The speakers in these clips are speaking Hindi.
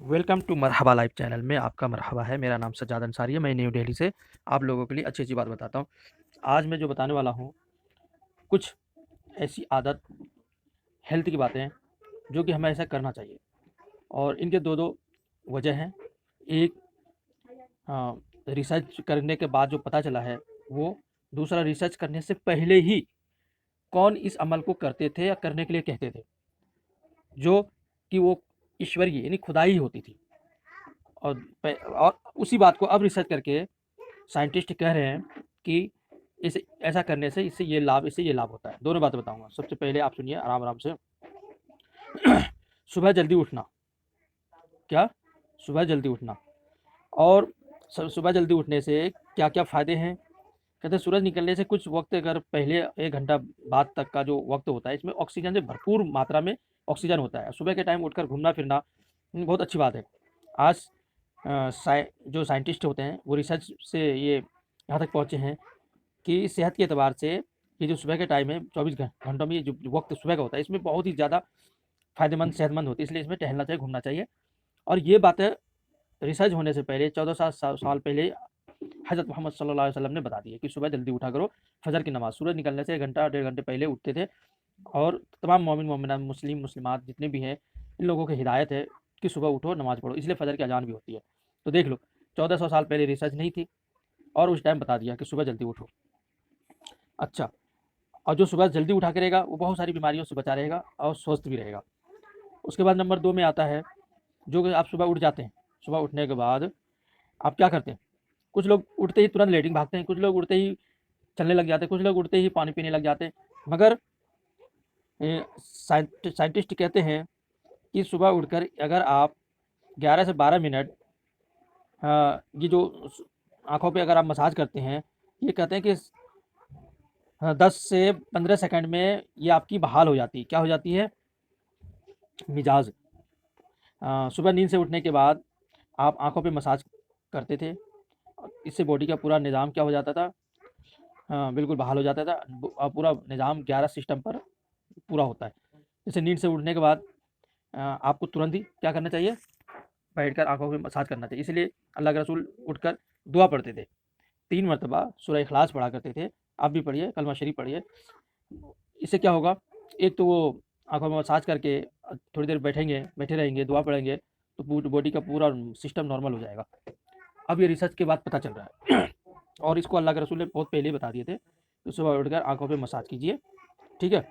Welcome to Marhaba live channel में आपका मरहबा है। मेरा नाम सज्जाद अंसारी है। मैं न्यू दिल्ली से आप लोगों के लिए अच्छी अच्छी बात बताता हूँ। आज मैं जो बताने वाला हूँ, कुछ ऐसी आदत, हेल्थ की बातें जो कि हमें ऐसा करना चाहिए, और इनके दो दो वजह हैं। एक रिसर्च करने के बाद जो पता चला है वो, दूसरा रिसर्च करने से पहले ही कौन इस अमल को करते थे या करने के लिए कहते थे, जो कि वो ईश्वरीय यानी खुदाई होती थी। और उसी बात को अब रिसर्च करके साइंटिस्ट कह रहे हैं कि इसे ऐसा करने से इससे ये लाभ होता है। दोनों बातें बताऊंगा। सबसे पहले आप सुनिए आराम आराम से। सुबह जल्दी उठना। क्या? सुबह जल्दी उठना। और सुबह जल्दी उठने से क्या क्या फ़ायदे हैं? कहते हैं सूरज निकलने से कुछ वक्त, अगर पहले 1 घंटा बाद तक का जो वक्त होता है, इसमें ऑक्सीजन से भरपूर मात्रा में ऑक्सीजन होता है। सुबह के टाइम उठकर घूमना फिरना बहुत अच्छी बात है। आज जो साइंटिस्ट होते हैं वो रिसर्च से ये यहाँ तक पहुँचे हैं कि सेहत के एतबार से ये जो सुबह के टाइम है, 24 घंटों में ये जो वक्त सुबह का होता है, इसमें बहुत ही ज़्यादा फ़ायदेमंद, सेहतमंद होती है। इसलिए इसमें टहलना चाहिए, घूमना चाहिए। और ये बातें रिसर्च होने से पहले 14 साल पहले हज़रत मोहम्मद सल्लल्लाहु अलैहि वसल्लम ने बता दी है कि सुबह जल्दी उठा करो। फजर की नमाज़ सूरज निकलने से 1 घंटा 1.5 घंटे पहले उठते थे। और तमाम मोमिन मोमिनात, मुस्लिम मुस्लिमात जितने भी हैं, इन लोगों की हिदायत है कि सुबह उठो, नमाज़ पढ़ो। इसलिए फजर की अजान भी होती है। तो देख लो, 1400 साल पहले रिसर्च नहीं थी और उस टाइम बता दिया कि सुबह जल्दी उठो। अच्छा, और जो सुबह जल्दी उठा करेगा वो बहुत सारी बीमारियों से बचा रहेगा और स्वस्थ भी रहेगा। उसके बाद नंबर 2 में आता है, जो कि आप सुबह उठ जाते हैं। सुबह उठने के बाद आप क्या करते हैं? कुछ लोग उठते ही तुरंत लेटरिन भागते हैं, कुछ लोग उठते ही चलने लग जाते हैं, कुछ लोग उठते ही पानी पीने लग जाते हैं। मगर साइंटिस्ट कहते हैं कि सुबह उठकर अगर आप 11 से 12 मिनट ये जो आँखों पे अगर आप मसाज करते हैं, ये कहते हैं कि 10 से 15 सेकंड में ये आपकी बहाल हो जाती है। क्या हो जाती है? मिजाज। सुबह नींद से उठने के बाद आप आँखों पे मसाज करते थे, इससे बॉडी का पूरा निज़ाम क्या हो जाता था? बिल्कुल बहाल हो जाता था। पूरा निज़ाम 11 सिस्टम पर पूरा होता है। जैसे नींद से उठने के बाद आपको तुरंत ही क्या करना चाहिए? बैठकर आँखों पे मसाज करना चाहिए। इसलिए अल्लाह के रसूल उठकर दुआ पढ़ते थे। 3 मरतबा सूरह इखलास पढ़ा करते थे। आप भी पढ़िए, कलमा शरीफ पढ़िए। इससे क्या होगा? एक तो वो आँखों में मसाज करके थोड़ी देर बैठे रहेंगे, दुआ पढ़ेंगे, तो बॉडी का पूरा सिस्टम नॉर्मल हो जाएगा। अब ये रिसर्च के बाद पता चल रहा है। और इसको अल्लाह के रसूल ने बहुत पहले ही बता दिए थे। तो सुबह उठकर आँखों पे मसाज कीजिए, ठीक है?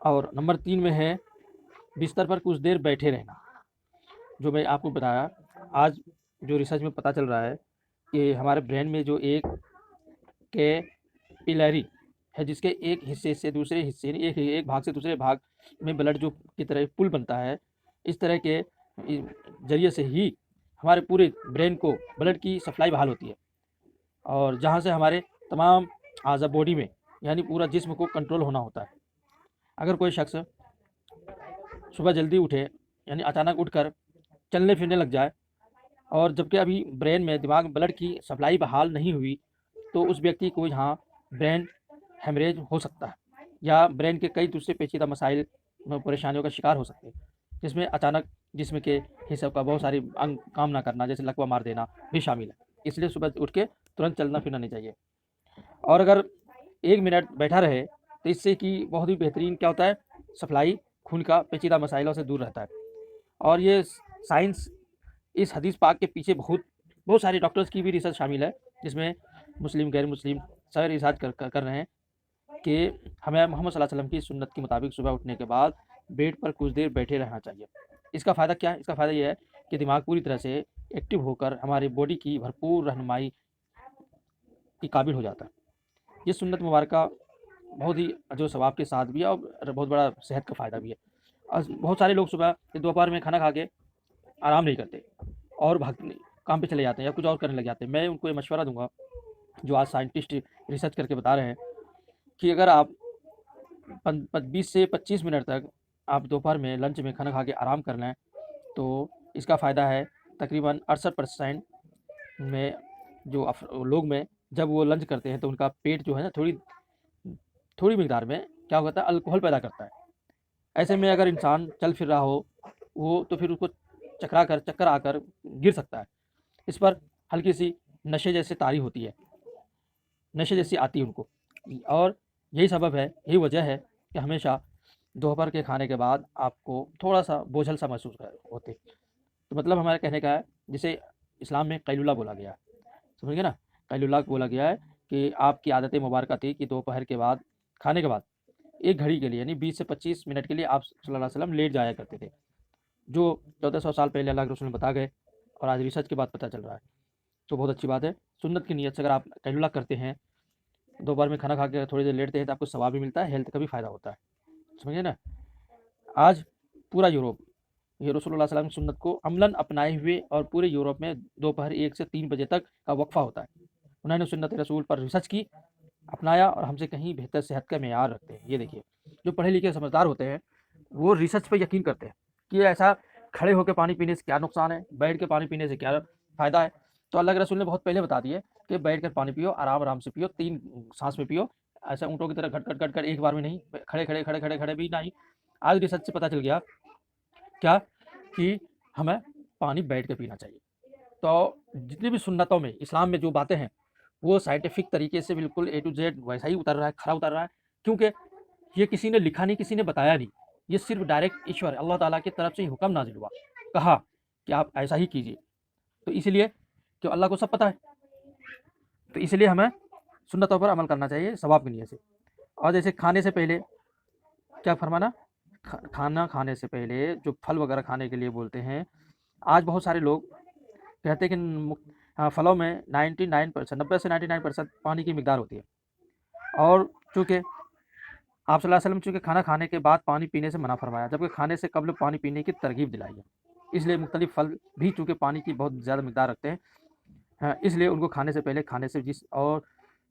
और नंबर 3 में है बिस्तर पर कुछ देर बैठे रहना। जो मैं आपको बताया, आज जो रिसर्च में पता चल रहा है कि हमारे ब्रेन में जो एक कैपिलरी है, जिसके एक हिस्से से दूसरे हिस्से, यानी एक एक भाग से दूसरे भाग में ब्लड जो की तरह पुल बनता है, इस तरह के ज़रिए से ही हमारे पूरे ब्रेन को ब्लड की सप्लाई बहाल होती है। और जहाँ से हमारे तमाम अज़ा बॉडी में, यानी पूरा जिस्म को कंट्रोल होना होता है। अगर कोई शख्स सुबह जल्दी उठे, यानी अचानक उठकर चलने फिरने लग जाए, और जबकि अभी ब्रेन में, दिमाग में ब्लड की सप्लाई बहाल नहीं हुई, तो उस व्यक्ति को यहाँ ब्रेन हेमरेज हो सकता है, या ब्रेन के कई दूसरे पेचीदा मसाइल में परेशानियों का शिकार हो सकते हैं, जिसमें अचानक जिस्म के हिस्सों का बहुत सारी अंग काम ना करना, जैसे लकवा मार देना भी शामिल है। इसलिए सुबह उठ के तुरंत चलना फिरना नहीं चाहिए। और अगर 1 मिनट बैठा रहे, तो इससे कि बहुत ही बेहतरीन क्या होता है? सप्लाई खून का पेचीदा मसाइलों से दूर रहता है। और ये साइंस, इस हदीस पाक के पीछे बहुत बहुत सारे डॉक्टर्स की भी रिसर्च शामिल है, जिसमें मुस्लिम, गैर मुस्लिम सारे रिसर्च कर रहे हैं कि हमें मोहम्मद सल्लल्लाहु अलैहि वसल्लम की सुन्नत के मुताबिक सुबह उठने के बाद बेड पर कुछ देर बैठे रहना चाहिए। इसका फ़ायदा क्या है? इसका फ़ायदा ये है कि दिमाग पूरी तरह से एक्टिव होकर हमारी बॉडी की भरपूर रहनुमाई के काबिल हो जाता है। ये सुन्नत मुबारक बहुत ही जो सवाब के साथ भी है, और बहुत बड़ा सेहत का फ़ायदा भी है। और बहुत सारे लोग सुबह दोपहर में खाना खा के आराम नहीं करते और भाग काम पे चले जाते हैं या कुछ और करने लग जाते हैं। मैं उनको ये मशवरा दूंगा, जो आज साइंटिस्ट रिसर्च करके बता रहे हैं, कि अगर आप 20 से 25 मिनट तक आप दोपहर में लंच में खाना खा के आराम कर लें, तो इसका फ़ायदा है तकरीबन 68% में। जो लोग में जब वो लंच करते हैं, तो उनका पेट जो है ना, थोड़ी थोड़ी मिकदार में क्या होता है? अल्कोहल पैदा करता है। ऐसे में अगर इंसान चल फिर रहा हो, वो तो फिर उसको चक्कर आकर गिर सकता है। इस पर हल्की सी नशे जैसी तारी होती है, नशे जैसी आती है उनको। और यही सबब है, यही वजह है कि हमेशा दोपहर के खाने के बाद आपको थोड़ा-सा बोझल सा महसूस होते। तो मतलब हमारे कहने का है, जिसे इस्लाम में कैलुला बोला गया है, समझ गए ना? कैलुला बोला गया है कि आपकी आदत मुबारक थी कि दोपहर के बाद, खाने के बाद 1 घड़ी के लिए यानी 20 से 25 मिनट के लिए आप सल्लल्लाहु अलैहि वसल्लम लेट जाया करते थे, जो 1400 साल पहले अल्लाह के रसूल ने बता गए और आज रिसर्च के बाद पता चल रहा है। तो बहुत अच्छी बात है। सुन्नत की नीयत से अगर आप कैलुला करते हैं, दोपहर में खाना खा के थोड़ी देर लेटते हैं, तो आपको सवाब भी मिलता है, हेल्थ का भी फ़ायदा होता है। समझे ना? आज पूरा यूरोप ये रसूलुल्लाह सल्लल्लाहु अलैहि वसल्लम की सुन्नत को अमलन अपनाए हुए और पूरे यूरोप में दोपहर 1 से 3 बजे तक का वक्फ़ा होता है। उन्होंने सुन्नत रसूल पर रिसर्च की, अपनाया और हमसे कहीं बेहतर सेहत का मेयार रखते हैं। ये देखिए, जो पढ़े लिखे समझदार होते हैं, वो रिसर्च पे यकीन करते हैं कि ऐसा खड़े होकर पानी पीने से क्या नुकसान है, बैठ के पानी पीने से क्या फ़ायदा है। तो अल्लाह के रसूल ने बहुत पहले बता दिया कि बैठ कर पानी पियो, आराम-आराम से पियो, 3 साँस में पियो, ऐसा ऊँटों की तरह घट-घट एक बार में नहीं, खड़े-खड़े भी नहीं। आज रिसर्च से पता चल गया क्या कि हमें पानी बैठ के पीना चाहिए। तो जितनी भी सुन्नतों में, इस्लाम में जो बातें हैं, वो साइंटिफिक तरीके से बिल्कुल ए टू जेड वैसा ही उतर रहा है, खरा उतर रहा है। क्योंकि ये किसी ने लिखा नहीं, किसी ने बताया नहीं। ये सिर्फ़ डायरेक्ट ईश्वर अल्लाह ताला की तरफ से ही हुक्म नाज़िल हुआ। कहा कि आप ऐसा ही कीजिए। तो इसलिए कि अल्लाह को सब पता है। तो इसलिए हमें सुन्नतों पर अमल करना चाहिए सवाब की नीयत से। और जैसे खाने से पहले क्या फरमाना? खाना खाने से पहले जो फल वगैरह खाने के लिए बोलते हैं, आज बहुत सारे लोग कहते हैं कि फलों में 99% 90 से 99% पानी की मिकदार होती है। और चूँकि आप सल्लल्लाहु अलैहि वसल्लम चूँकि खाना खाने के बाद पानी पीने से मना फरमाया, जबकि खाने से कब्ल पानी पीने की तरगीब दिलाई है। इसलिए मुख्तलिफ फल भी चूँकि पानी की बहुत ज़्यादा मिकदार रखते हैं, इसलिए उनको खाने से पहले खाने से जिस और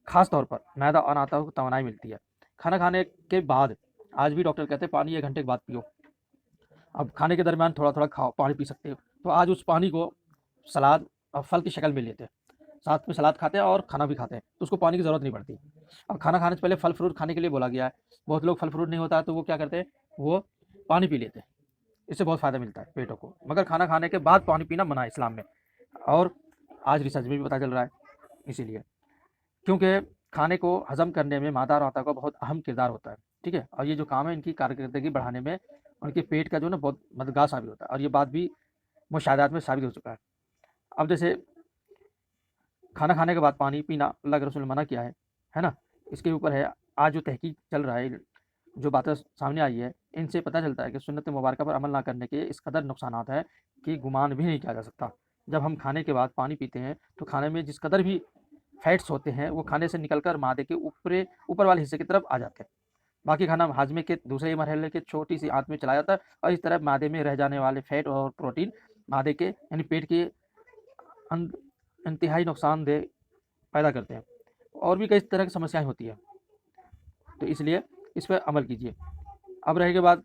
ख़ास तौर पर मैदा और आटा को तवानाई मिलती है। खाना खाने के बाद आज भी डॉक्टर कहते हैं पानी 1 घंटे के बाद पियो। अब खाने के दरमियान थोड़ा-थोड़ा खाओ, पानी पी सकते हो। तो आज उस पानी को सलाद और फल की शक्ल में लेते हैं। साथ में सलाद खाते हैं और खाना भी खाते हैं, तो उसको पानी की ज़रूरत नहीं पड़ती। और खाना खाने से पहले फल फ्रूट खाने के लिए बोला गया है। बहुत लोग फल फ्रूट नहीं होता है तो वो क्या करते हैं, वो पानी पी लेते हैं। इससे बहुत फ़ायदा मिलता है पेटों को। मगर खाना खाने के बाद पानी पीना मना है इस्लाम में। और आज रिसर्च में भी पता चल रहा है इसीलिए। क्योंकि खाने को हज़म करने में मादा और आटा का बहुत अहम किरदार होता है, ठीक है? और ये जो काम है इनकी कारकर्दगी बढ़ाने में उनके पेट का जो है ना बहुत मददगार साबित होता है और ये बात भी मुशाहिदात में साबित हो चुका है। अब जैसे खाना खाने के बाद पानी पीना अल्लाह के रसूल ने मना किया है ना? इसके ऊपर है आज जो तहकीक चल रहा है, जो बातें सामने आई है, इनसे पता चलता है कि सुन्नत मुबारका पर अमल ना करने के इस कदर नुकसानात हैं कि गुमान भी नहीं किया जा सकता। जब हम खाने के बाद पानी पीते हैं, तो खाने में जिस कदर भी फैट्स होते हैं, वो खाने से निकलकर मादे के ऊपर वाले हिस्से की तरफ आ जाते हैं। बाकी खाना हाजमे के दूसरे मरहले के छोटी सी आंत में चला जाता है और इस तरह मादे में रह जाने वाले फैट और प्रोटीन मादे के यानी पेट के अन इंतहाई नुकसानदेह पैदा करते हैं। और भी कई तरह की समस्याएँ होती हैं, तो इसलिए इस पे अमल कीजिए। अब रहे के बाद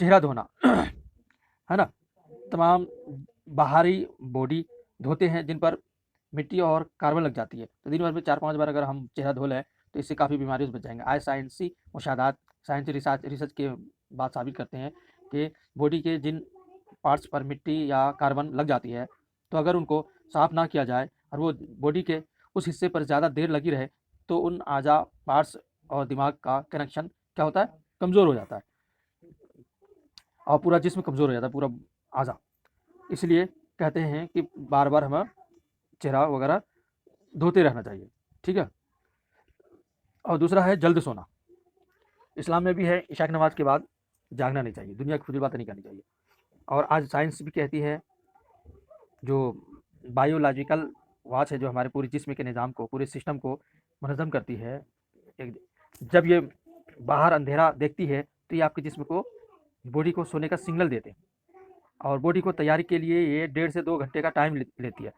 चेहरा धोना, है ना? तमाम बाहरी बॉडी धोते हैं जिन पर मिट्टी और कार्बन लग जाती है। तो दिन भर में 4-5 बार अगर हम चेहरा धो लें, तो इससे काफ़ी बीमारियों से बच जाएँगे। आज साइंसी मुशाहदात, साइंसी रिसर्च के बात साबित करते हैं कि बॉडी के जिन पार्ट्स पर मिट्टी या कार्बन लग जाती है, तो अगर उनको साफ़ ना किया जाए और वो बॉडी के उस हिस्से पर ज़्यादा देर लगी रहे, तो उन अज़ा, पार्ट्स और दिमाग का कनेक्शन क्या होता है? कमज़ोर हो जाता है और पूरा जिस्म कमज़ोर हो जाता है, पूरा अज़ा। इसलिए कहते हैं कि बार-बार हमें चेहरा वगैरह धोते रहना चाहिए, ठीक है? और दूसरा है जल्द सोना। इस्लाम में भी है इशा की नमाज़ के बाद जागना नहीं चाहिए, दुनिया की फ़िज़ूल बातें नहीं करनी चाहिए। और आज साइंस भी कहती है, जो बायोलॉजिकल वॉच है, जो हमारे पूरे जिस्म के निज़ाम को, पूरे सिस्टम को मुनज़्ज़म करती है। एक जब ये बाहर अंधेरा देखती है, तो ये आपके जिस्म को, बॉडी को सोने का सिग्नल देते हैं और बॉडी को तैयारी के लिए ये 1.5 से 2 घंटे का टाइम लेती है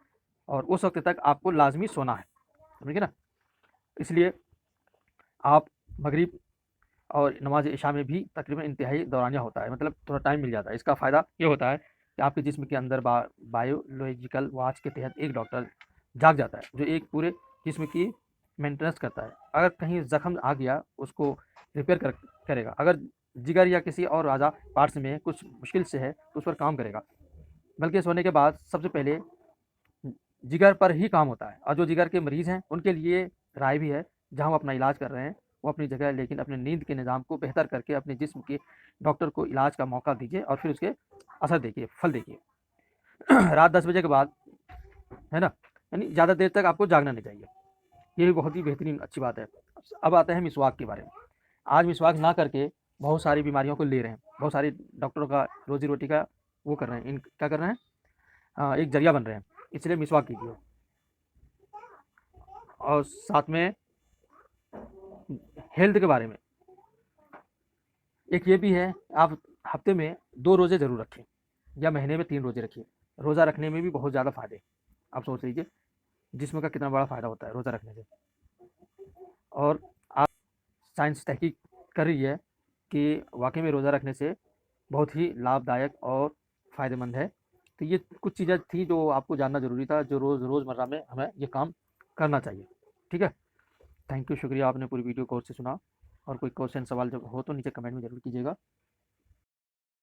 और उस वक्त तक आपको लाजमी सोना है, समझ गए ना? इसलिए आप मगरिब और नमाज इशा में भी तकरीबन इंतहाई दौरानिया होता है, मतलब थोड़ा टाइम मिल जाता है। इसका फ़ायदा ये होता है कि आपके जिस्म के अंदर बायोलॉजिकल वॉच के तहत एक डॉक्टर जाग जाता है, जो एक पूरे जिस्म की मेंटेनेंस करता है। अगर कहीं ज़ख्म आ गया, उसको रिपेयर करेगा। अगर जिगर या किसी और अज़ा पार्ट्स में कुछ मुश्किल से है, तो उस पर काम करेगा। बल्कि सोने के बाद सबसे पहले जिगर पर ही काम होता है। और जो जिगर के मरीज़ हैं उनके लिए राय भी है, जहाँ वो अपना इलाज कर रहे हैं वो अपनी जगह, लेकिन अपने नींद के निज़ाम को बेहतर करके अपने जिस्म के डॉक्टर को इलाज का मौका दीजिए और फिर उसके असर देखिए, फल देखिए। रात 10 बजे के बाद, है ना, यानी ज़्यादा देर तक आपको जागना नहीं चाहिए। ये भी बहुत ही बेहतरीन अच्छी बात है। अब आते हैं मिसवाक के बारे में। आज मिसवाक ना करके बहुत सारी बीमारियों को ले रहे हैं, बहुत सारे डॉक्टरों का रोजी रोटी का वो कर रहे हैं, इन क्या कर रहे हैं, एक जरिया बन रहे हैं। इसलिए मिसवाक कीजिए। और साथ में हेल्थ के बारे में एक ये भी है, आप हफ्ते में 2 रोज़े ज़रूर रखें या महीने में 3 रोज़े रखिए। रोज़ा रखने में भी बहुत ज़्यादा फ़ायदे, आप सोच लीजिए जिस्म का कितना बड़ा फ़ायदा होता है रोज़ा रखने से। और आप साइंस तहकीक कर रही है कि वाक़ई में रोज़ा रखने से बहुत ही लाभदायक और फ़ायदेमंद है। तो ये कुछ चीज़ें थी जो आपको जानना ज़रूरी था, जो रोज़मर्रा में हमें ये काम करना चाहिए। ठीक है? थैंक यू, शुक्रिया, आपने पूरी वीडियो गौर से सुना। और कोई क्वेश्चन सवाल जब हो तो नीचे कमेंट में ज़रूर कीजिएगा।